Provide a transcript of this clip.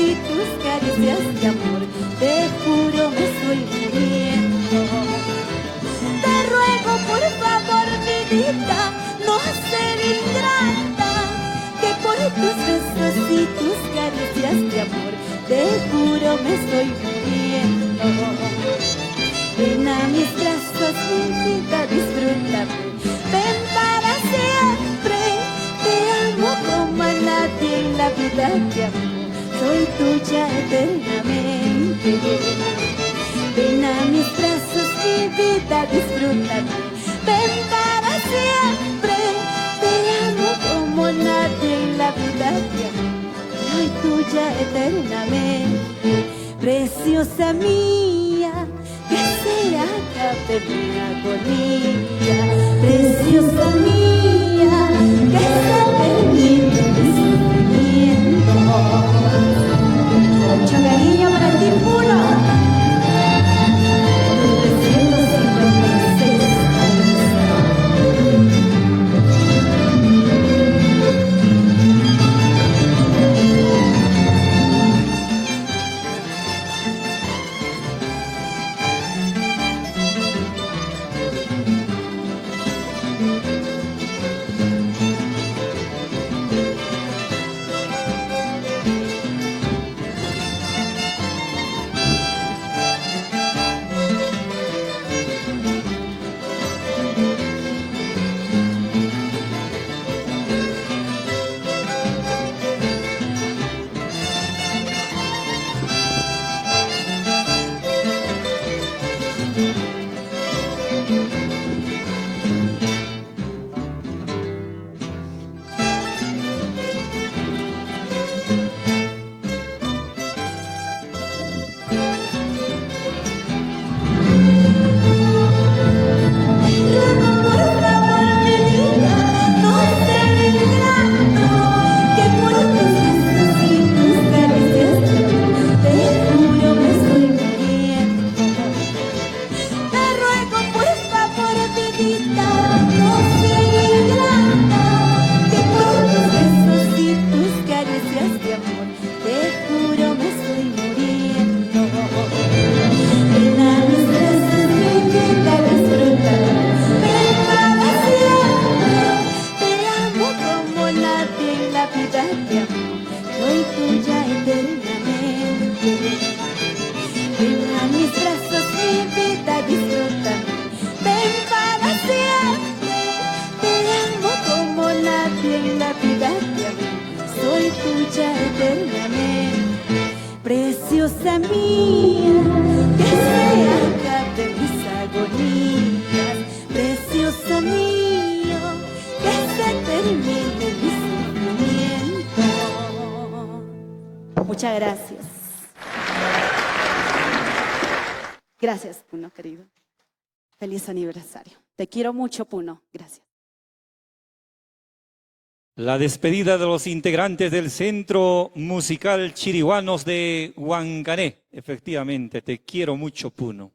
y tus caricias de amor, te juro me estoy muriendo. Te ruego por favor, mi vida, no ser ingrata, que por tus besos y tus caricias de amor, te juro me estoy muriendo. Ven a mis brazos, mi vida, disfrútame, ven para siempre. Te amo como a nadie en la vida te amo, soy tuya eternamente. Ven a mis brazos, mi vida, disfrútame, ven para siempre. Te amo como nadie en la vida te amo, soy tuya eternamente. Preciosa mía, que se acabe mi agonía. Preciosa mía, que se termine mi sufrimiento. Mucho cariño para ti, Puno. 356 Preciosa mía, que se acabe mis agonías. Preciosa mía, que se termine mi sufrimiento. Muchas gracias. Gracias, Puno, querido. Feliz aniversario. Te quiero mucho, Puno. Gracias. La despedida de los integrantes del Centro Musical Chiriguanos de Huancané. Efectivamente, te quiero mucho, Puno.